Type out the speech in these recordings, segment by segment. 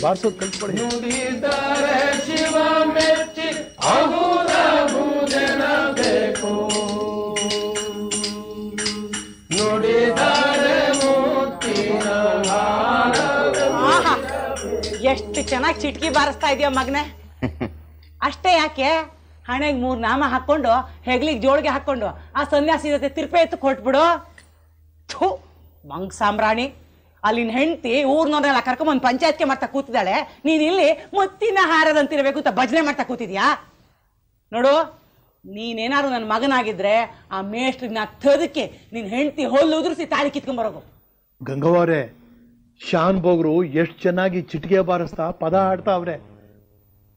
ಬಾರಿಸೋದು ಕಲ್ತ್ಕೊಳ್ಳಿ. ಎಷ್ಟು ಚೆನ್ನಾಗಿ ಚಿಟ್ಕಿ ಬಾರಿಸ್ತಾ ಇದೆಯೋ ಮಗನೆ. ಅಷ್ಟೇ ಯಾಕೆ, ಹಣೆಗೆ 3 ನಾಮ ಹಾಕೊಂಡು ಹೆಗ್ಲಿಗೆ ಜೋಳಿಗೆ ಹಾಕೊಂಡು ಆ ಸನ್ಯಾಸಿ ಜೊತೆ ತಿರ್ಪೆ ಎತ್ತು ಕೊಟ್ಬಿಡು. ಥೂ ಮಂಗ್ ಸಾಮ್ರಾಣಿ. ಅಲ್ಲಿನ ಹೆಂಡತಿ ಊರ್ನವ್ರನ್ನೆಲ್ಲ ಕರ್ಕೊಂಬಂದು ಪಂಚಾಯತ್ಗೆ ಮಾಡ್ತಾ ಕೂತಿದ್ದಾಳೆ, ನೀನ್ ಇಲ್ಲಿ ಮುತ್ತಿನ ಹಾರದಂತಿರ್ಬೇಕು ಅಂತ ಭಜನೆ ಮಾಡ್ತಾ ಕೂತಿದ್ಯಾ. ನೋಡು, ನೀನೇನಾದ್ರು ನನ್ನ ಮಗನಾಗಿದ್ರೆ ಆ ಮೇಷ್ಟ್ರಿಗೆ ತದಕ್ಕೆ ನಿನ್ ಹೆಂಡತಿ ಹೊಲ್ಲು ಉದುರಿಸಿ ತಾಳಿ ಕಿತ್ಕೊಂಡ್ಬರೋಗು. ಗಂಗವ್ರೆ, ಶಾನ್ ಬೋಗ್ರು ಎಷ್ಟು ಚೆನ್ನಾಗಿ ಚಿಟಿಕೆ ಬಾರಿಸ್ತಾ ಪದ ಹಾಡ್ತಾ ಅವ್ರೆ.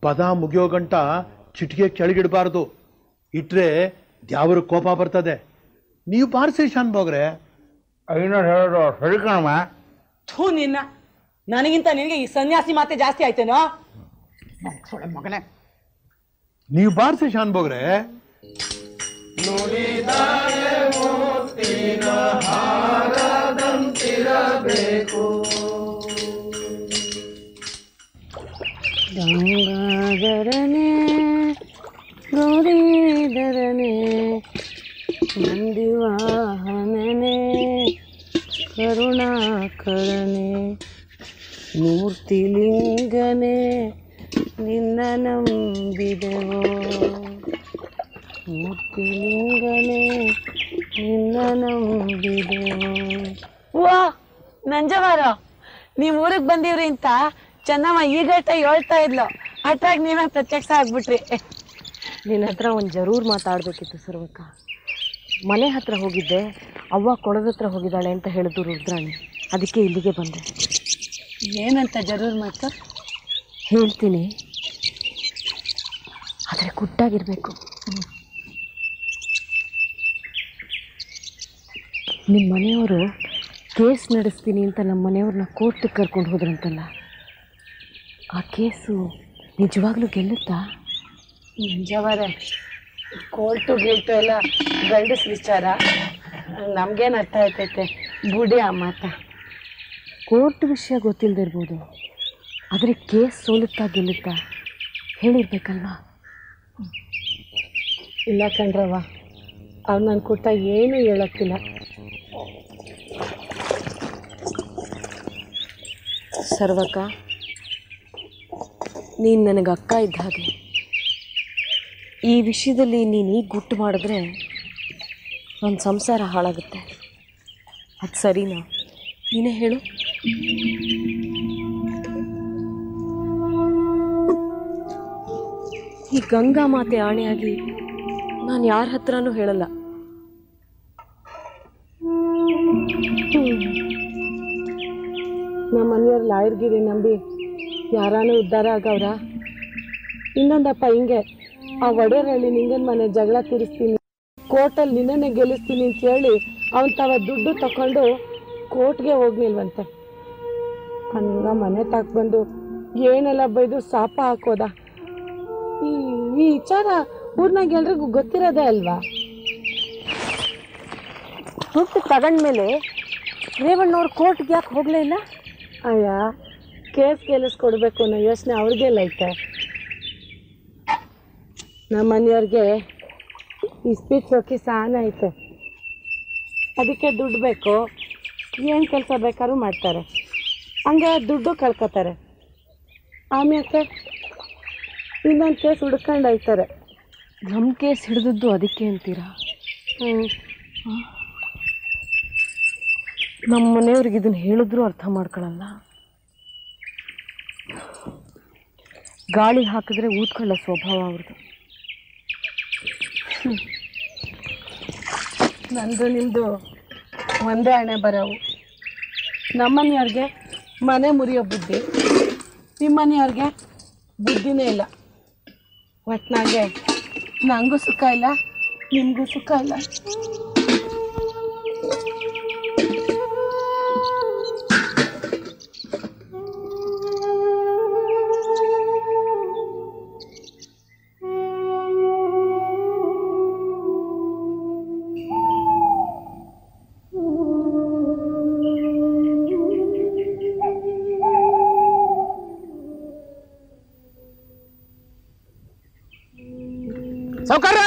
ಪದ ಮುಗಿಯೋ ಗಂಟ ಚಿಟಿಕೆ ಕೆಳಗಿಡಬಾರ್ದು, ಇಟ್ರೆ ದ್ಯಾವ್ರ ಕೋಪ ಬರ್ತದೆ. ನೀವು ಬಾರಿಸಿ ಶಾನ್ ಬೋಗ್ರೆ. ಐನೋರು ಹೇಳೋದು ಸರಿ ಕಣಮ್ಮ. ಥೂ ನಿನ್ನ, ನನಗಿಂತ ನಿನಗೆ ಈ ಸನ್ಯಾಸಿ ಮಾತೆ ಜಾಸ್ತಿ ಆಯ್ತೇನೋ ಮಗನೇ. ನೀವು ಬಾರಿಸಿ ಶಾನ್ ಬೋಗ್ರೆ. ಗಂಗಾಧರನೇ ಗೌರೀಧರನೇ ನಂದಿವಾಹನನೇ ಕರುಣಾಕರನೇ ಮೂರ್ತಿಲಿಂಗನೇ ನಿನ್ನ ನಂಬಿದೆವೋ, ಮೂರ್ತಿಲಿಂಗನೇ ನಿನ್ನ ನಂಬಿದೆವೋ. ವಾ ನಂಜವಾರ, ನೀವು ಊರಿಗೆ ಬಂದಿವ್ರಿ ಅಂತ ಚೆನ್ನಮ್ಮ ಈಗಟ್ಟ ಹೇಳ್ತಾ ಇದ್ಲು, ಅಟ್ರಾಗಿ ನೀವೇ ಪ್ರತ್ಯಕ್ಷ ಆಗ್ಬಿಟ್ರಿ. ನಿನ್ನ ಹತ್ರ ಒಂದು ಜರೂರ್ ಮಾತಾಡ್ಬೇಕಿತ್ತು ಸರ್ವಕ್ಕ. ಮನೆ ಹತ್ರ ಹೋಗಿದ್ದೆ, ಅವ್ವ ಕೊಳದ ಹತ್ರ ಹೋಗಿದ್ದಾಳೆ ಅಂತ ಹೇಳಿದ್ರು ರುದ್ರಾಣಿ, ಅದಕ್ಕೆ ಇಲ್ಲಿಗೆ ಬಂದೆ. ಏನಂತ ಜರೂರ್ ಮಾತು ಹೇಳ್ತೀನಿ, ಆದರೆ ಗುಟ್ಟಾಗಿರ್ಬೇಕು. ನಿಮ್ಮ ಮನೆಯವರು ಕೇಸ್ ನಡೆಸ್ತೀನಿ ಅಂತ ನಮ್ಮ ಮನೆಯವ್ರನ್ನ ಕೋರ್ಟಿಗೆ ಕರ್ಕೊಂಡು ಹೋದ್ರಂತಲ್ಲ, ಆ ಕೇಸು ನಿಜವಾಗ್ಲೂ ಗೆಲ್ಲುತ್ತಾ? ನಿಜವಾರೇ, ಕೋರ್ಟು ಗೀಟು ಎಲ್ಲ ಗಂಡಸ್ ವಿಚಾರ, ನಮಗೇನು ಅರ್ಥ ಆಯ್ತೈತೆ ಬುಡಿ ಆ ಮಾತ. ಕೋರ್ಟ್ ವಿಷಯ ಗೊತ್ತಿಲ್ಲದಿರ್ಬೋದು, ಆದರೆ ಕೇಸ್ ಸೋಲುತ್ತಾ ಗೆಲ್ಲುತ್ತಾ ಹೇಳಿರ್ಬೇಕಲ್ವಾ? ಇಲ್ಲ ಕಣ್ರವ್ವ, ಅವ್ರು ನನ್ನ ಕೊಟ್ಟ ಏನೂ ಹೇಳಕ್ಕಿಲ್ಲ. ಸರ್ವಕ್ಕ, ನೀನು ನನಗೆ ಅಕ್ಕ ಇದ್ದ ಹಾಗೆ. ಈ ವಿಷಯದಲ್ಲಿ ನೀನು ಈಗ ಗುಟ್ಟು ಮಾಡಿದ್ರೆ ನನ್ನ ಸಂಸಾರ ಹಾಳಾಗುತ್ತೆ. ಅದು ಸರಿನಾ? ನೀನೇ ಹೇಳು. ಈ ಗಂಗಾ ಮಾತೆ ಆಣೆಯಾಗಿ ನಾನು ಯಾರ ಹತ್ರನೂ ಹೇಳಲ್ಲ. ನಮ್ಮ ಮನೆಯವ್ರ ಲಾಯರ್ಗಿರಿ ನಂಬಿ ಯಾರಾನೂ ಉದ್ಧಾರ ಆಗವ್ರ? ಇನ್ನೊಂದಪ್ಪ ಹಿಂಗೆ ಆ ಒಡೆಯರಲ್ಲಿ ನಿಂಗನ ಮನೆ ಜಗಳ ತೀರಿಸ್ತೀನಿ, ಕೋರ್ಟಲ್ಲಿ ನಿನ್ನೇ ಗೆಲ್ಲಿಸ್ತೀನಿ ಅಂತ ಹೇಳಿ ಅವನು ತಾವ ದುಡ್ಡು ತಗೊಂಡು ಕೋರ್ಟ್ಗೆ ಹೋಗ್ಲಿಲ್ವಂತೆ. ಹಂಗ ಮನೆ ಬಂದು ಏನೆಲ್ಲ ಬೈದು ಶಾಪ ಹಾಕೋದ. ಈ ವಿಚಾರ ಊರ್ನಾಗ ಎಲ್ರಿಗೂ ಗೊತ್ತಿರೋದೇ ಅಲ್ವಾ? ದುಡ್ಡು ತಗೊಂಡ್ಮೇಲೆ ರೇವಣ್ಣವ್ರು ಕೋರ್ಟ್ಗೆ ಯಾಕೆ ಹೋಗಲೇ ಇಲ್ಲ? ಅಯ್ಯ, ಕೇಸ್ ಗೆಲ್ಲಿಸ್ಕೊಡ್ಬೇಕು ಅನ್ನೋ ಯೋಚನೆ ಅವ್ರಿಗೆಲ್ಲ ಐತೆ. ನಮ್ಮ ಮನೆಯವ್ರಿಗೆ ಈ ಸ್ಪೀಚ್ ಹೋಗಿ ಸಾನ ಐತೆ, ಅದಕ್ಕೆ ದುಡ್ಡು ಬೇಕು, ಏನು ಕೆಲಸ ಬೇಕಾದ್ರೂ ಮಾಡ್ತಾರೆ. ಹಂಗೆ ದುಡ್ಡು ಕಳ್ಕೊತಾರೆ. ಆಮೇಲೆ ಇನ್ನೊಂದು ಕೇಸ್ ಹುಡ್ಕೊಂಡು ಹೋಯ್ತಾರೆ. ನಮ್ಮ ಕೇಸ್ ಹಿಡಿದದ್ದು ಅದಕ್ಕೆ ಅಂತೀರಾ? ನಮ್ಮ ಮನೆಯವ್ರಿಗೆ ಇದನ್ನು ಹೇಳಿದ್ರು ಅರ್ಥ ಮಾಡ್ಕೊಳ್ಳಲ್ಲ. ಗಾಳಿ ಹಾಕಿದ್ರೆ ಊದ್ಕೊಳ್ಳೋ ಸ್ವಭಾವ ಅವ್ರದ್ದು. ನಂದು ನಿಮ್ಮದು ಒಂದೇ ಹಣೆ ಬರೋವು. ನಮ್ಮನೆಯವ್ರಿಗೆ ಮನೆ ಮುರಿಯೋ ಬುದ್ಧಿ, ನಿಮ್ಮನೆಯವ್ರಿಗೆ ಬುದ್ಧಿನೇ ಇಲ್ಲ. ಒಟ್ಟಿನಾಗೆ ನನಗೂ ಸುಖ ಇಲ್ಲ, ನಿಮಗೂ ಸುಖ ಇಲ್ಲ. ಸಾವ್ಕಾರ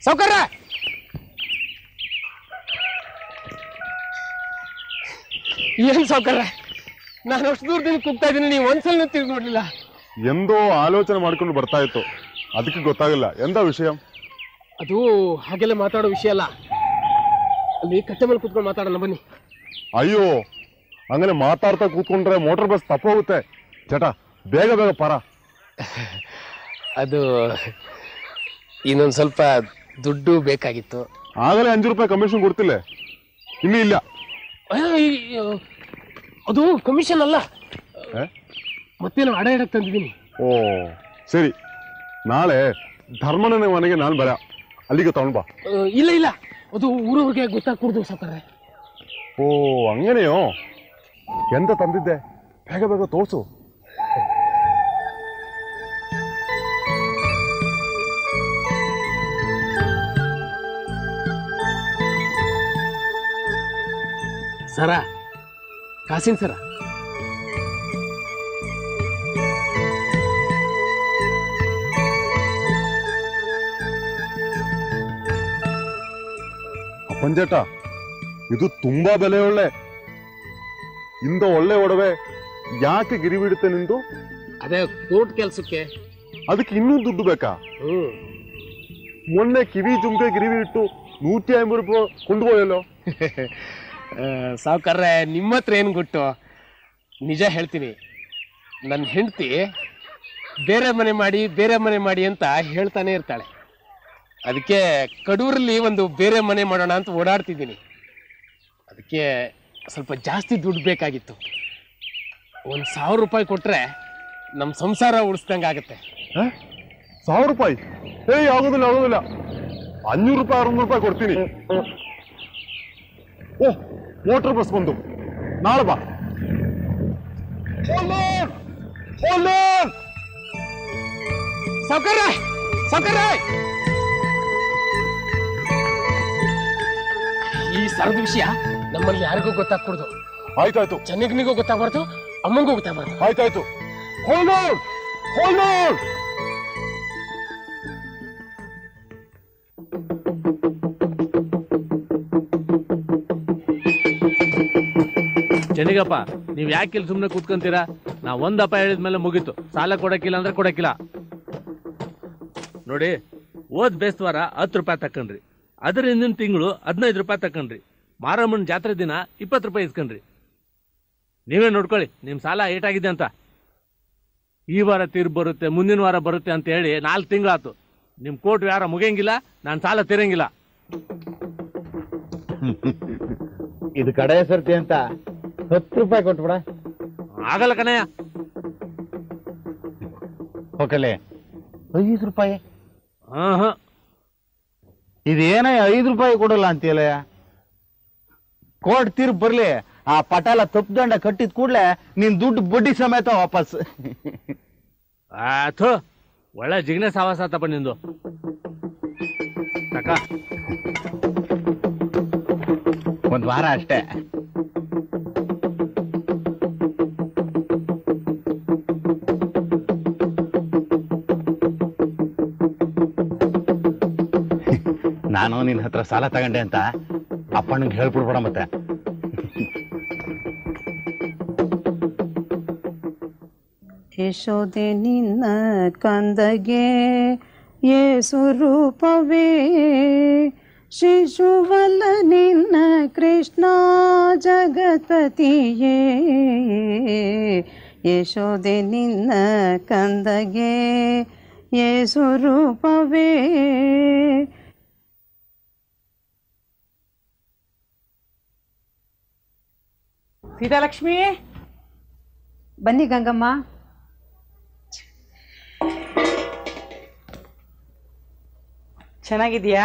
ಸಾವ್ಕಾರ ಏನ್ ಸಾವ್ಕಾರ ನಾನು ಅಷ್ಟು ದೂರದಿಂದ ಕೂಗ್ತಾ ಇದ್ದೀನಿ ನೀವು ಒಂದ್ಸಲ ತಿರುಗಿ ನೋಡ್ಲಿಲ್ಲ. ಎಂದೋ ಆಲೋಚನೆ ಮಾಡ್ಕೊಂಡು ಬರ್ತಾ ಇತ್ತು, ಅದಕ್ಕೆ ಗೊತ್ತಾಗಿಲ್ಲ ಎಂದ ವಿಷಯ. ಅದು ಹಾಗೆಲ್ಲ ಮಾತಾಡೋ ವಿಷಯ ಅಲ್ಲ, ಅಲ್ಲಿ ಕಟ್ಟೆ ಮೇಲೆ ಕೂತ್ಕೊಂಡು ಮಾತಾಡೋಣ ಬನ್ನಿ. ಅಯ್ಯೋ ಹಂಗನೆ ಮಾತಾಡ್ತಾ ಕೂತ್ಕೊಂಡ್ರೆ ಮೋಟರ್ ಬಸ್ ತಪ್ಪೋಗುತ್ತೆ. ಚಟ ಬೇಗ ಬೇಗ ಪಾರ. ಅದು ಇನ್ನೊಂದು ಸ್ವಲ್ಪ ದುಡ್ಡು ಬೇಕಾಗಿತ್ತು. ಆಗಲೇ 5 ರೂಪಾಯಿ ಕಮಿಷನ್ ಕೊಡ್ತಿಲ್ಲ, ಇನ್ನೂ ಇಲ್ಲ. ಅದು ಕಮಿಷನ್ ಅಲ್ಲ, ಮತ್ತೇನು ಅಡ ಇಡಕ್ ತಂದಿದ್ದೀನಿ. ಓ ಸರಿ, ನಾಳೆ ಧರ್ಮನ ಮನೆಗೆ ನಾನು ಬರ, ಅಲ್ಲಿಗೆ ತಗೊಂಡ್ ಬಾ. ಇಲ್ಲ ಇಲ್ಲ, ಅದು ಊರವ್ರಿಗೆ ಗೊತ್ತಾಗ್ಕೂಡ್ದು ಸಾವ್ಕಾರ್ರೆ. ಓ ಹಂಗನೆಯೋ, ಎಂತ ತಂದಿದ್ದೆ ಬೇಗ ಬೇಗ ತೋರ್ಸು. ಸರ, ಕಾಸಿನ ಸರ. ಅಪ್ಪಂಜೇಟ, ಇದು ತುಂಬಾ ಬೆಲೆ ಒಳ್ಳೆ. ಇಂದ ಒಳ್ಳೆ ಒಡವೆ ಯಾಕೆ ಗಿರಿಬಿಡುತ್ತೆ ನಿಂದು? ಅದೇ ಕೋರ್ಟ್ ಕೆಲ್ಸಕ್ಕೆ. ಅದಕ್ಕೆ ಇನ್ನೂ ದುಡ್ಡು ಬೇಕಾ? ಮೊನ್ನೆ ಕಿವಿ ಜುಮ್ಕೆ ಗಿರಿವಿ ಇಟ್ಟು 150 ರೂಪಾಯಿ ಕೊಂಡ್ಬೋಯಲ್ಲೋ. ಸಾವ್ಕಾರ್ರೆ, ನಿಮ್ಮ ಹತ್ರ ಏನು ಗೊತ್ತು? ನಿಜ ಹೇಳ್ತೀನಿ, ನನ್ನ ಹೆಂಡತಿ ಬೇರೆ ಮನೆ ಮಾಡಿ ಅಂತ ಹೇಳ್ತಾನೆ ಇರ್ತಾಳೆ. ಅದಕ್ಕೆ ಕಡೂರಲ್ಲಿ ಒಂದು ಬೇರೆ ಮನೆ ಮಾಡೋಣ ಅಂತ ಓಡಾಡ್ತಿದ್ದೀನಿ. ಅದಕ್ಕೆ ಸ್ವಲ್ಪ ಜಾಸ್ತಿ ದುಡ್ಡು ಬೇಕಾಗಿತ್ತು. 1,000 ರೂಪಾಯಿ ಕೊಟ್ರೆ ನಮ್ಮ ಸಂಸಾರ ಉಳಿಸ್ದಂಗೆ ಆಗುತ್ತೆ. 1,000 ರೂಪಾಯಿ? ಆಗೋದಿಲ್ಲ 500 ರೂಪಾಯಿ 600 ರೂಪಾಯಿ ಕೊಡ್ತೀನಿ. ಓಹ್, ಮೋಟರ್ ಬಸ್ ಬಂದು, ನಾಳೆ ಬಾ. ಸಾವ್ಕಾರ, ಈ ಸರದ ವಿಷಯ ನಮ್ಮಲ್ಲಿ ಯಾರಿಗೂ ಗೊತ್ತಾಗ್ಕೊಡ್ದು. ಆಯ್ತಾಯ್ತು. ಚೆನ್ನಗ್ನಿಗೂ ಗೊತ್ತಾಗ್ಬಾರ್ದು, ಅಮ್ಮಂಗೂ ಗೊತ್ತಾಗ್ಬಾರ್ದು. ಆಯ್ತಾಯ್ತು. ಚೆನ್ನಿಗಪ್ಪ, ನೀವ್ ಯಾಕೆ ಇಲ್ಲಿ ಸುಮ್ಮನೆ ಕೂತ್ಕೊಂತೀರಾ? ನಾ ಒಂದಪ್ಪ ಹೇಳಿದ್ಮೇಲೆ ಮುಗೀತು. ಸಾಲ ಕೊಡಕ್ಕಿಲ್ಲ ಅಂದ್ರೆ ಕೊಡಕ್ಕಿಲ್ಲ. ನೋಡಿ, ಓದ್ ಬೇಸ್ವಾರ 10 ರೂಪಾಯಿ ತಕೊಂಡ್ರಿ, ಅದ್ರ ಹಿಂದಿನ ತಿಂಗಳು 15 ರೂಪಾಯಿ ತಕೊಂಡ್ರಿ, ಮಾರಮ್ಮನ ಜಾತ್ರೆ ದಿನ 20 ರೂಪಾಯಿ ಇಸ್ಕೊಂಡ್ರಿ. ನೀವೇ ನೋಡ್ಕೊಳ್ಳಿ ನಿಮ್ ಸಾಲ ಏಟಾಗಿದೆ ಅಂತ. ಈ ವಾರ ತೀರ್ ಬರುತ್ತೆ, ಮುಂದಿನ ವಾರ ಬರುತ್ತೆ ಅಂತ ಹೇಳಿ 4 ತಿಂಗಳಾತು. ನಿಮ್ ಕೋರ್ಟ್ ಯಾರ ಮುಗಿಯಂಗಿಲ್ಲ, ನಾನು ಸಾಲ ತೀರಂಗಿಲ್ಲ. ಇದು ಕಡೆ ಸರ್ತಿ ಅಂತ 10 ರೂಪಾಯಿ ಕೊಟ್ಬಿಡ. ಆಗಲ್ಲ ಕಣಯ್ಯ. ಓಕಲೆ 5 ರೂಪಾಯಿ. ಹಾ, ಇದೇನ 5 ರೂಪಾಯಿ ಕೊಡಲ್ಲ ಅಂತೀಯಲ್ಲ? ಕೋರ್ಟ್ ತೀರ್ಪು ಬರ್ಲಿ, ಆ ಪಟಾಲ ತಪ್ಪದಂಡ ಕಟ್ಟಿದ ಕೂಡ್ಲೆ ನೀನ್ ದುಡ್ಡು ಬಡ್ಡಿ ಸಮೇತ ವಾಪಸ್. ಆಥೋ, ಒಳ್ಳೆ ಜಿಗ್ನೆ ಸಾವಾಸ ಆತಪ್ಪ ನಿಂದು. ತಕ, 1 ವಾರ ಅಷ್ಟೇ. ನಾನು ನಿನ್ನ ಹತ್ರ ಸಾಲ ತಗೊಂಡೆ ಅಂತ ಅಪ್ಪನಿಗೆ ಹೇಳ್ಬಿಡ್ಬೇಡ ಮತ್ತೆ. ಯಶೋದೆ ನಿನ್ನ ಕಂದಗೆ ಯೇಸು ರೂಪವೇ, ಶಿಶುವಲ್ಲ ನಿನ್ನ ಕೃಷ್ಣ ಜಗತ್ಪತಿಯೇ. ಯಶೋದೆ ನಿನ್ನ ಕಂದಗೆ ಯೇಸು ರೂಪವೇ. ಸೀತಾಲಕ್ಷ್ಮಿ, ಬನ್ನಿ ಗಂಗಮ್ಮ. ಚೆನ್ನಾಗಿದ್ಯಾ?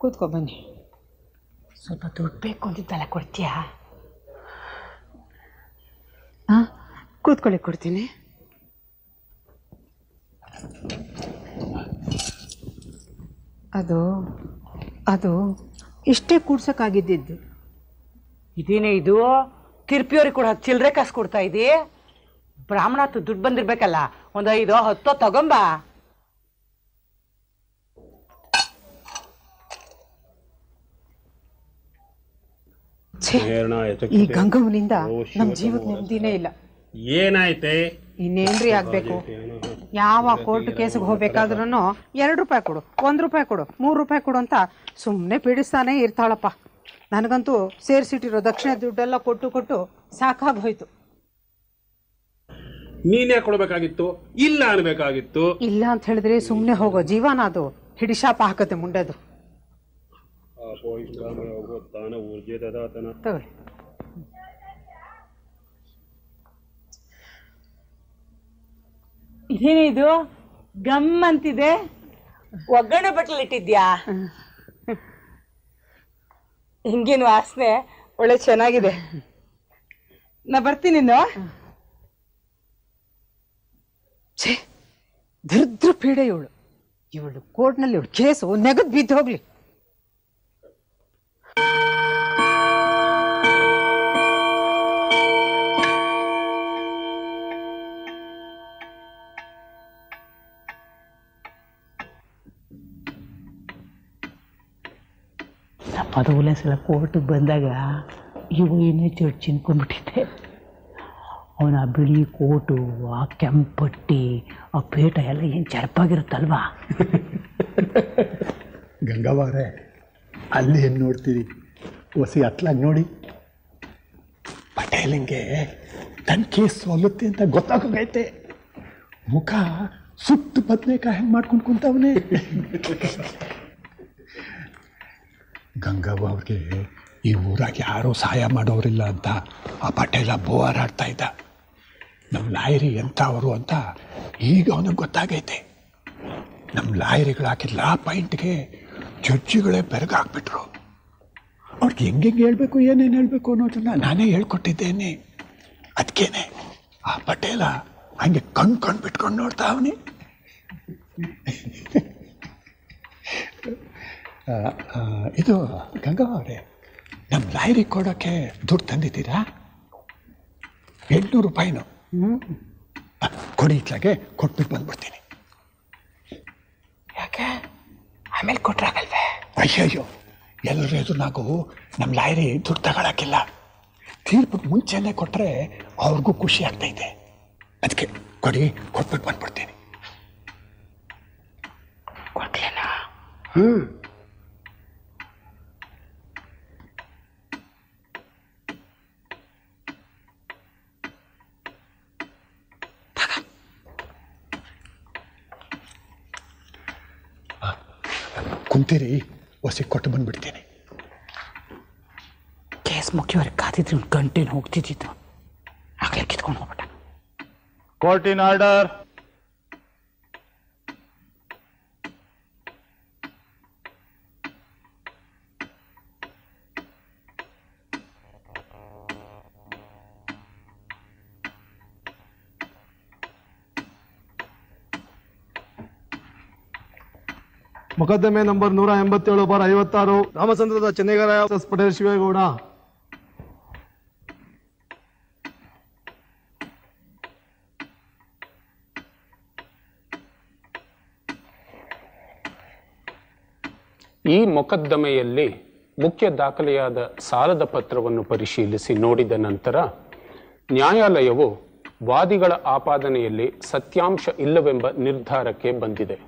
ಕೂತ್ಕೊ ಬನ್ನಿ. ಸ್ವಲ್ಪ ದುಡ್ಡು ಬೇಕು ಅಂತಿದ್ದಲ್ಲ, ಕೊಡ್ತೀಯಾ? ಕೂತ್ಕೊಳ್ಳಿ, ಕೊಡ್ತೀನಿ. ಅದು ಇಷ್ಟೇ ಕೂಡ್ಸಕ್ಕಾಗಿದ್ದು. ಇದೇನೇ ಇದು ತಿರ್ಪಿಯವ್ರಿಗೆ ಕೂಡ ಚಿಲ್ಲರೆ ಕಾಸು ಕೊಡ್ತಾ ಇದ್ದೀ? ಬ್ರಾಹ್ಮಣ ದುಡ್ಡು ಬಂದಿರ್ಬೇಕಲ್ಲ, ಒಂದು 5-10 ತಗೊಂಬ. ಈ ಗಂಗಮ್ಮನಿಂದ ನಮ್ ಜೀವದ ನೆಮ್ಮದಿನೇ ಇಲ್ಲ. ಏನಾಯ್ತೆ? ಇನ್ನೇನ್ರಿ ಆಗ್ಬೇಕು? ಯಾವ ಕೋರ್ಟ್ ಕೇಸಿಗೆ ಹೋಗ್ಬೇಕಾದ್ರೂ 2 ರೂಪಾಯಿ ಕೊಡು, 1 ರೂಪಾಯಿ ಕೊಡು, 3 ರೂಪಾಯಿ ಕೊಡು ಅಂತ ಸುಮ್ಮನೆ ಪೀಡಿಸ್ತಾನೆ ಇರ್ತಾಳಪ್ಪ. ನನಗಂತೂ ಸೇರಿಸಿಟ್ಟಿರೋ ದಕ್ಷಿಣ ದುಡ್ಡೆಲ್ಲ ಕೊಟ್ಟು ಕೊಟ್ಟು ಸಾಕಾಗೋಯ್ತು. ನೀನೇ ಕೊಡ್ಬೇಕಾಗಿತ್ತು, ಇಲ್ಲ ಅನ್ಬೇಕಾಗಿತ್ತು. ಇಲ್ಲ ಅಂತ ಹೇಳಿದ್ರೆ ಸುಮ್ಮನೆ ಹೋಗೋ ಜೀವನ ಅದು. ಹಿಡಿಶಾಪ ಹಾಕತ್ತೆ ಮುಂಡೆದು. ತಗೊಳ್ಳಿ. ಇದೇನೇ ಇದು ಗಮ್ ಅಂತಿದೆ? ಒಗ್ಗರಣೆ ಬಟ್ಲಲ್ಲಿ ಇಟ್ಟಿದ್ಯಾ? ಹಿಂಗೇನು ವಾಸನೆ ಒಳ್ಳೆ ಚೆನ್ನಾಗಿದೆ. ನಾ ಬರ್ತೀನಿ. ಛೇ, ದರಿದ್ರ ಪೀಡೆ ಇವಳು ಕೋರ್ಟ್ನಲ್ಲಿ ಇವಳು ಕೇಸು ನೆಗದ್ ಬಿದ್ದು ಹೋಗ್ಲಿ. ಪದವುಲೆ ಸಲ ಕೋರ್ಟಿಗೆ ಬಂದಾಗ ಇವು ಇನ್ನೇ ಚರ್ಚ್ ಚಿನ್ಕೊಂಡ್ಬಿಟ್ಟಿದ್ದೆ. ಅವನ ಬಿಳಿ ಕೋಟು, ಆ ಕೆಂಪಟ್ಟಿ, ಆ ಪೇಟ ಎಲ್ಲ ಏನು ಚರ್ಪಾಗಿರುತ್ತಲ್ವಾ? ಗಂಗವಾರೆ, ಅಲ್ಲಿ ಏನು ನೋಡ್ತೀರಿ? ಹೊಸಿ ಹತ್ಲಾಗಿ ನೋಡಿ. ಪಟೇಲಿಂಗೆ ತನ್ನ ಕೇಸ್ ಸೋಲುತ್ತೆ ಅಂತ ಗೊತ್ತಾಗೋಗೈತೆ. ಮುಖ ಸುಟ್ಟು ಬದನೇಕಾಯಿ ಹೆಂಗೆ ಮಾಡ್ಕೊಂಡು ಕುಂತವನೇ. ಗಂಗವ್ವ ಅವ್ರಿಗೆ ಈ ಊರಾಗ ಯಾರೂ ಸಹಾಯ ಮಾಡೋರಿಲ್ಲ ಅಂತ ಆ ಪಟೇಲ ಬೋವಾರಾಡ್ತಾ ಇದ್ದ. ನಮ್ಮ ಲಾಯರಿ ಎಂಥವರು ಅಂತ ಈಗ ಅವನಿಗೆ ಗೊತ್ತಾಗೈತೆ. ನಮ್ಮ ಲಾಯರಿಗಳು ಹಾಕಿಲ್ಲ ಪಾಯಿಂಟ್ಗೆ ಜಡ್ಜಿಗಳೇ ಬೆರಗಾಕ್ಬಿಟ್ರು. ಅವ್ರಿಗೆ ಹೆಂಗೆ ಹೇಳ್ಬೇಕು, ಏನೇನು ಹೇಳಬೇಕು ಅನ್ನೋದನ್ನ ನಾನೇ ಹೇಳ್ಕೊಟ್ಟಿದ್ದೇನೆ. ಅದಕ್ಕೇನೆ ಆ ಪಟೇಲ ಹಂಗೆ ಕಣ್ ಬಿಟ್ಕೊಂಡು ನೋಡ್ತಾ ಅವನಿ. ಇದು ಗಂಗವ್ವ ಅವರೇ, ನಮ್ಮ ಲಾಯರಿಗೆ ಕೊಡೋಕ್ಕೆ ದುಡ್ಡು ತಂದಿದ್ದೀರಾ? 800 ರೂಪಾಯಿನು. ಕೊಡಿ, ಇತ್ಲಾಗೆ ಕೊಟ್ಬಿಟ್ಟು ಬಂದ್ಬಿಡ್ತೀನಿ. ಯಾಕೆ ಆಮೇಲೆ ಕೊಟ್ರಾಗಲ್ವೇ? ಅಯ್ಯಯ್ಯೋ, ಎಲ್ಲರ ಎದುರು ನಾವು ನಮ್ಮ ಲಾಯರಿ ದುಡ್ಡು ತಗೊಳಕ್ಕಿಲ್ಲ. ತೀರ್ಪಿಗೆ ಮುಂಚೆನೇ ಕೊಟ್ಟರೆ ಅವ್ರಿಗೂ ಖುಷಿ ಆಗ್ತೈತೆ. ಅದಕ್ಕೆ ಕೊಡಿ, ಕೊಟ್ಬಿಟ್ಟು ಬಂದ್ಬಿಡ್ತೀನಿ. ಕೊಡ್ಲೇನಾ? ಕುಂತೀರಿ, ಹೊಸಿ ಕೊಟ್ಟು ಬಂದ್ಬಿಡ್ತೀನಿ. ಕೇಸ್ ಮುಖ್ಯವ್ರಿಗೆ ಕಾದಿದ್ರೆ ಒಂದು ಗಂಟೆನ ಹೋಗ್ತಿದ್ದಿತ್ತು. ಆಗಲೇ ಕಿತ್ಕೊಂಡು ಹೋಗ್ಬಿಟ್ಟ. Court in order. ಮೊಕದ್ದಮೆ ನಂಬರ್ 187/56 ರಾಮಚಂದ್ರದ ಚೆನ್ನೈಗರ ಪಟೇಲ್ ಶಿವೇಗೌಡ. ಈ ಮೊಕದ್ದಮೆಯಲ್ಲಿ ಮುಖ್ಯ ದಾಖಲೆಯಾದ ಸಾಲದ ಪತ್ರವನ್ನು ಪರಿಶೀಲಿಸಿ ನೋಡಿದ ನಂತರ ನ್ಯಾಯಾಲಯವು ವಾದಿಗಳ ಆಪಾದನೆಯಲ್ಲಿ ಸತ್ಯಾಂಶ ಇಲ್ಲವೆಂಬ ನಿರ್ಧಾರಕ್ಕೆ ಬಂದಿದೆ.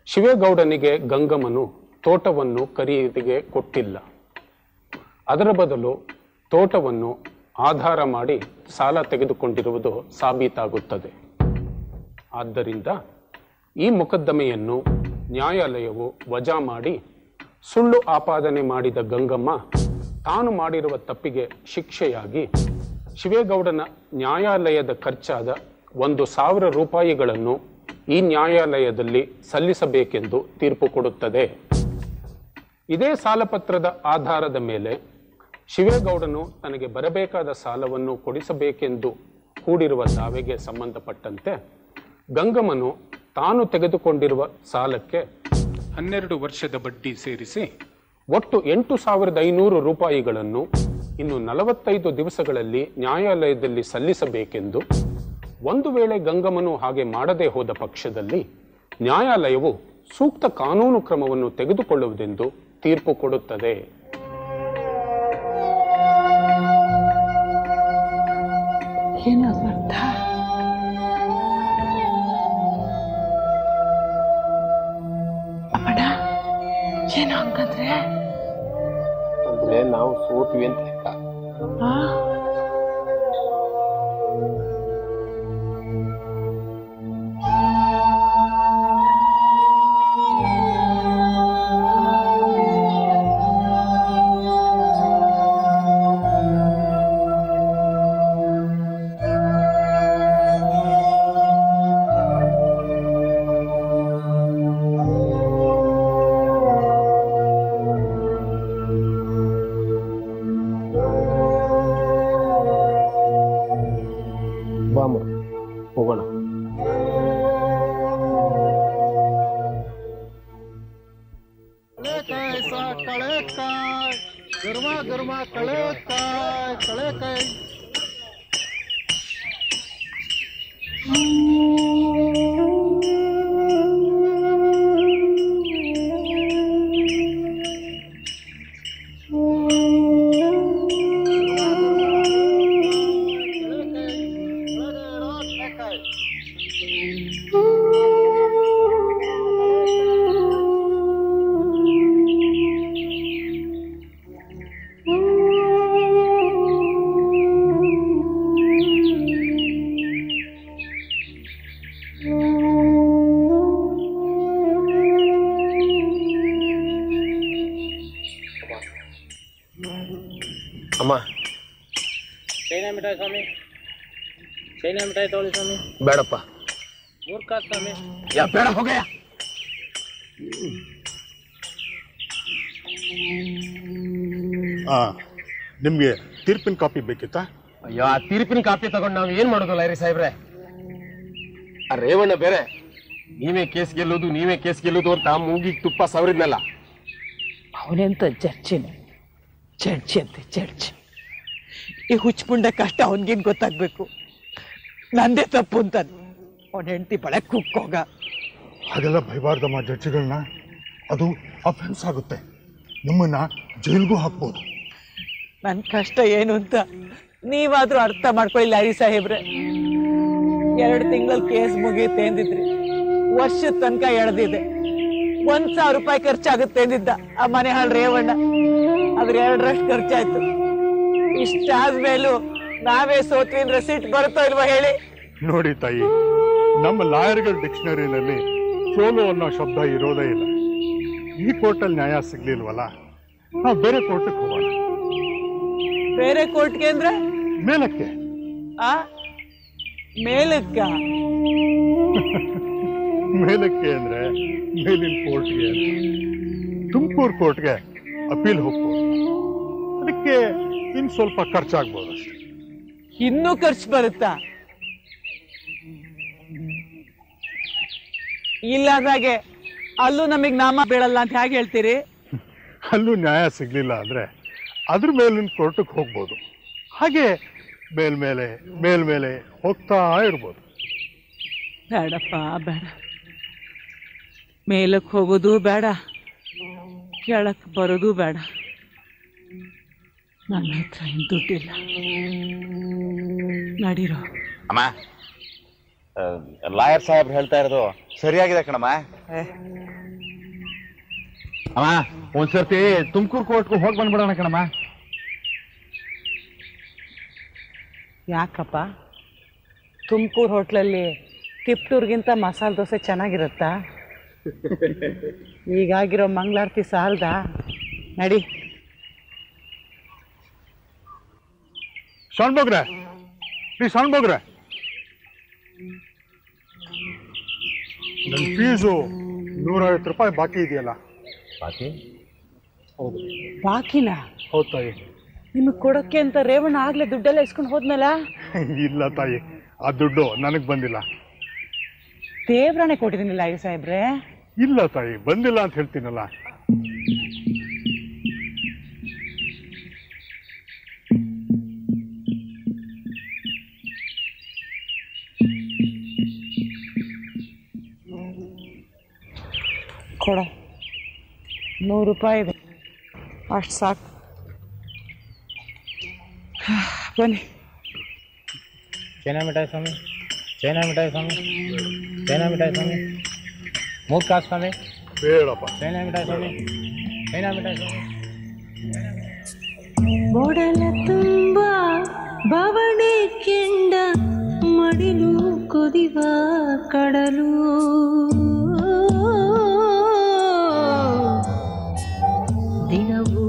ಶಿವೇಗೌಡನಿಗೆ ಗಂಗಮ್ಮನು ತೋಟವನ್ನು ಖರೀದಿಗೆ ಕೊಟ್ಟಿಲ್ಲ. ಅದರ ಬದಲು ತೋಟವನ್ನು ಆಧಾರ ಮಾಡಿ ಸಾಲ ತೆಗೆದುಕೊಂಡಿರುವುದು ಸಾಬೀತಾಗುತ್ತದೆ. ಆದ್ದರಿಂದ ಈ ಮೊಕದ್ದಮೆಯನ್ನು ನ್ಯಾಯಾಲಯವು ವಜಾ ಮಾಡಿ ಸುಳ್ಳು ಆಪಾದನೆ ಮಾಡಿದ ಗಂಗಮ್ಮ ತಾನು ಮಾಡಿರುವ ತಪ್ಪಿಗೆ ಶಿಕ್ಷೆಯಾಗಿ ಶಿವೇಗೌಡನ ನ್ಯಾಯಾಲಯದ ಖರ್ಚಾದ 1,000 ರೂಪಾಯಿಗಳನ್ನು ಈ ನ್ಯಾಯಾಲಯದಲ್ಲಿ ಸಲ್ಲಿಸಬೇಕೆಂದು ತೀರ್ಪು ಕೊಡುತ್ತದೆ. ಇದೇ ಸಾಲಪತ್ರದ ಆಧಾರದ ಮೇಲೆ ಶಿವೇಗೌಡನು ತನಗೆ ಬರಬೇಕಾದ ಸಾಲವನ್ನು ಕೊಡಿಸಬೇಕೆಂದು ಹೂಡಿರುವ ದಾವೆಗೆ ಸಂಬಂಧಪಟ್ಟಂತೆ ಗಂಗಮ್ಮನು ತಾನು ತೆಗೆದುಕೊಂಡಿರುವ ಸಾಲಕ್ಕೆ 12 ವರ್ಷದ ಬಡ್ಡಿ ಸೇರಿಸಿ ಒಟ್ಟು 8,500 ರೂಪಾಯಿಗಳನ್ನು ಇನ್ನು 45 ದಿವಸಗಳಲ್ಲಿ ನ್ಯಾಯಾಲಯದಲ್ಲಿ ಸಲ್ಲಿಸಬೇಕೆಂದು, ಒಂದು ವೇಳೆ ಗಂಗಮ್ಮನು ಹಾಗೆ ಮಾಡದೇ ಹೋದ ಪಕ್ಷದಲ್ಲಿ ನ್ಯಾಯಾಲಯವು ಸೂಕ್ತ ಕಾನೂನು ಕ್ರಮವನ್ನು ತೆಗೆದುಕೊಳ್ಳುವುದೆಂದು ತೀರ್ಪು ಕೊಡುತ್ತದೆ. ಏನು ಹಂಗಂದ್ರೆ ಅಂದ್ರೆ ನಾವು ಸೋತ್ವಿ ಅಂತ ಲೆಕ್ಕ. ಹೋಗೋಣ. ಕಳೆಕಾಯಿ ಗರ್ಮ ಗರ್ಮ ಕಳೆಕಾಯಿ ಕಳೆಕಾಯಿ. ಅಮ್ಮ ಚೈನಾ ಮಿಠಾಯಿ ಸ್ವಾಮಿ, ಚೈನಾ ಮಿಠಾಯಿ ತಗೊಳ್ಳಿ ಸ್ವಾಮಿ. ಬೇಡಪ್ಪ. 3 ಕಾಸು ಸ್ವಾಮಿ. ಯಾ ಬೇಡ ಹೋಗಯ್ಯ. ನಿಮ್ಗೆ ತೀರ್ಪಿನ ಕಾಪಿ ಬೇಕಿತ್ತಾ? ಅಯ್ಯೋ, ಆ ತೀರ್ಪಿನ ಕಾಪಿ ತಗೊಂಡು ನಾವು ಏನ್ ಮಾಡೋದು ಲೈರಿ ಸಾಹೇಬ್ರೆ? ಆ ರೇವಣ್ಣ ಬೇರೆ ನೀವೇ ಕೇಸ್ ಗೆಲ್ಲೋದು ಅಂತ ಮೂಗಿಗೆ ತುಪ್ಪ ಸವರಿದ್ನಲ್ಲ. ಅವನೆಂತ ಜಡ್ಜಿನೇ, ಜಡ್ಜಿ ಅಂತೆ ಜಡ್ಜಿ. ಈ ಹುಚ್ಚುಪುಂಡ ಕಷ್ಟ ಅವನಿಗೇನು ಗೊತ್ತಾಗ್ಬೇಕು? ನಂದೇ ತಪ್ಪು ಅಂತ ಅವನ ಹೆಂಡತಿ ಬಳೆ ಕುಕ್ಕೋಗ. ಹಾಗೆಲ್ಲ ಭಯಬಾರ್ದಮ್ಮ ಜಡ್ಜಿಗಳನ್ನ, ಅದು ಅಫೆನ್ಸ್ ಆಗುತ್ತೆ, ನಿಮ್ಮನ್ನ ಜೈಲ್ಗೂ ಹಾಕ್ಬೋದು. ನನ್ನ ಕಷ್ಟ ಏನು ಅಂತ ನೀವಾದ್ರೂ ಅರ್ಥ ಮಾಡ್ಕೊಳ್ಳಿ ಲಾರಿ ಸಾಹೇಬ್ರೆ. 2 ತಿಂಗಳಲ್ಲಿ ಕೇಸ್ ಮುಗಿಯುತ್ತೆ ಎಂದಿದ್ರಿ, ವರ್ಷದ ತನಕ ಎಳೆದಿದೆ. 1,000 ರೂಪಾಯಿ ಖರ್ಚಾಗುತ್ತೆ ಎಂದಿದ್ದ ಆ ಮನೆ ಹಾಳು ರೇವಣ್ಣ. ಆದ್ರೆ 2ರಷ್ಟು ಖರ್ಚಾಯ್ತು. ಇಷ್ಟಾದ್ಮೇಲೂ ನಾವೇ ಸೋತ್ವಿ ಅಂದ್ರೆ ಸಿಟ್ಟು ಬರುತ್ತೋ ಇಲ್ವಾ ಹೇಳಿ? ನೋಡಿ ತಾಯಿ, ನಮ್ಮ ಲಾಯರ್ಗಳ ಡಿಕ್ಷನರಿನಲ್ಲಿ ಸೋಲು ಅನ್ನೋ ಶಬ್ದ ಇರೋದೇ ಇಲ್ಲ. ಈ ಕೋರ್ಟಲ್ಲಿ ನ್ಯಾಯ ಸಿಗ್ಲಿಲ್ವಲ್ಲ, ನಾವು ಬೇರೆ ಕೋರ್ಟಿಗೆ ಹೋಗೋಣ. ಬೇರೆ ಕೋರ್ಟ್ಗೆ ಅಂದ್ರೆ ಮೇಲಕ್ಕೆ. ಆ ಮೇಲಕ್ಕ? ಮೇಲಕ್ಕೆ ಅಂದ್ರೆ ಮೇಲಿನ ಕೋರ್ಟ್ಗೆ, ತುಮಕೂರು ಕೋರ್ಟ್ಗೆ ಅಪೀಲ್ ಹೋಗ್ಬೋದು. ಅದಕ್ಕೆ ಇನ್ ಸ್ವಲ್ಪ ಖರ್ಚಾಗ್ಬೋದು ಅಷ್ಟೇ. ಇನ್ನೂ ಖರ್ಚು ಬರುತ್ತಾ? ಇಲ್ಲದಾಗೆ ಅಲ್ಲೂ ನಮಗ್ ನಾಮ ಬೀಳಲ್ಲ ಅಂತ ಹೇಗೆ ಹೇಳ್ತೀರಿ? ಅಲ್ಲೂ ನ್ಯಾಯ ಸಿಗ್ಲಿಲ್ಲ ಅಂದ್ರೆ ಅದ್ರ ಮೇಲಿನ ಕೋರ್ಟಿಗೆ ಹೋಗ್ಬೋದು. ಹಾಗೆ ಮೇಲ್ಮೇಲೆ ಹೋಗ್ತಾ ಇರ್ಬೋದು. ಬೇಡಪ್ಪ ಬೇಡ, ಮೇಲಕ್ಕೆ ಹೋಗೋದು ಬೇಡ, ಕೆಳಕ್ ಬರೋದು ಬೇಡ. ನನ್ನ ಹತ್ರ ಏನು ದುಡ್ಡಿಲ್ಲ. ನಡೀರೋ. ಅಮ್ಮ, ಲಾಯರ್ ಸಾಹೇಬ್ರು ಹೇಳ್ತಾ ಇರೋದು ಸರಿಯಾಗಿದೆ ಕಣಮ್ಮ. ಅಮ್ಮ, ಒಂದ್ಸರ್ತಿ ತುಮಕೂರು ಕೋರ್ಟ್ಗೂ ಹೋಗಿ ಬಂದ್ಬಿಡೋಣ ಕಣಮ್ಮ. ಯಾಕಪ್ಪ? ತುಮಕೂರು ಹೋಟ್ಲಲ್ಲಿ ತಿಪ್ಟೂರ್ಗಿಂತ ಮಸಾಲೆ ದೋಸೆ ಚೆನ್ನಾಗಿರುತ್ತಾ? ಈಗಾಗಿರೋ ಮಂಗಳಾರತಿ ಸಾಲದ? ನಡಿ. ಶಾನ್ಭೋಗ್ರೆ, ಶಾನ್ಭೋಗ್ರೆ, ನನ್ನ ಫೀಸು 150 ರೂಪಾಯಿ ಬಾಕಿ ಇದೆಯಲ್ಲ. ಬಾಕಿ? ಹೌದು. ಬಾಕಿನಾ? ಹೌದು ತಾಯಿ. ನಿಮಗೆ ಕೊಡೋಕ್ಕೆ ಅಂತ ರೇವಣ್ಣ ಆಗ್ಲೇ ದುಡ್ಡೆಲ್ಲ ಇಸ್ಕೊಂಡು ಹೋದ್ಮೇಲ? ಇಲ್ಲ ತಾಯಿ, ಆ ದುಡ್ಡು ನನಗೆ ಬಂದಿಲ್ಲ. ದೇವ್ರಾಣೆ ಕೊಟ್ಟಿದ್ದೀನಿಲ್ಲ ಐ ಸಾಹೇಬ್ರೆ. ಇಲ್ಲ ತಾಯಿ, ಬಂದಿಲ್ಲ ಅಂತ ಹೇಳ್ತೀನಲ್ಲ. ಕೊಡ, 100 ರೂಪಾಯಿ ಇದೆ, ಅಷ್ಟು ಸಾಕು. ಬನ್ನಿ. ಚೈನಾ ಮಿಠಾಯಿ ಸ್ವಾಮಿ, ಚೈನಾ ಮಿಠಾಯಿ ಸ್ವಾಮಿ, ಚೈನಾ ಮಿಠಾಯಿ ಸ್ವಾಮಿ, 3 ಕಾಸು ಸ್ವಾಮಿ. ಬೇಡಪ್ಪ. ಚೈನಾ ಮಿಠಾಯಿ ಸ್ವಾಮಿ, ಚೈನಾ ಮಿಠಾಯಿ ಸ್ವಾಮಿ. ಒಡಲ ತುಂಬ ಬವಣೆ ಕೆಂಡ ಮಡಿಲು ಕುದಿವ ಕಡಲು, ದಿನವೂ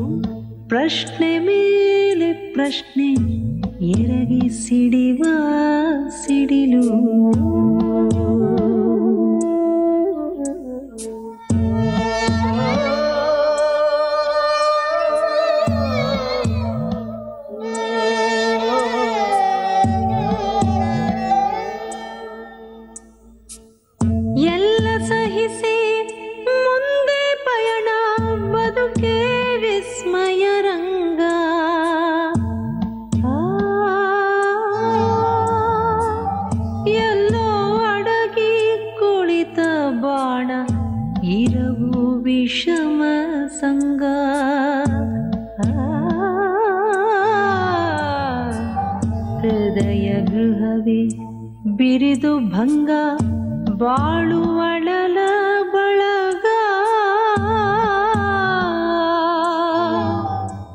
ಪ್ರಶ್ನೆ ಮೇಲೆ ಪ್ರಶ್ನೆ ಎರಗಿ ಸಿಡಿವ ಸಿಡಿಲು. ಎಲ್ಲ ಸಹಿಸಿ ಮುಂದೆ ಪಯಣ, ಬದುಕೆ ವಿಸ್ಮಯ ರಂಗ. ಎಲ್ಲೋ ಅಡಗಿ ಕುಳಿತ ಬಾಣ, ಇರವು ವಿಷಮ ಸಂಗ. ಹೃದಯ ಗೃಹವೇ ಬಿರಿದು ಭಂಗ, ಬಾಳು ಅಳಲ ಬಳಗ.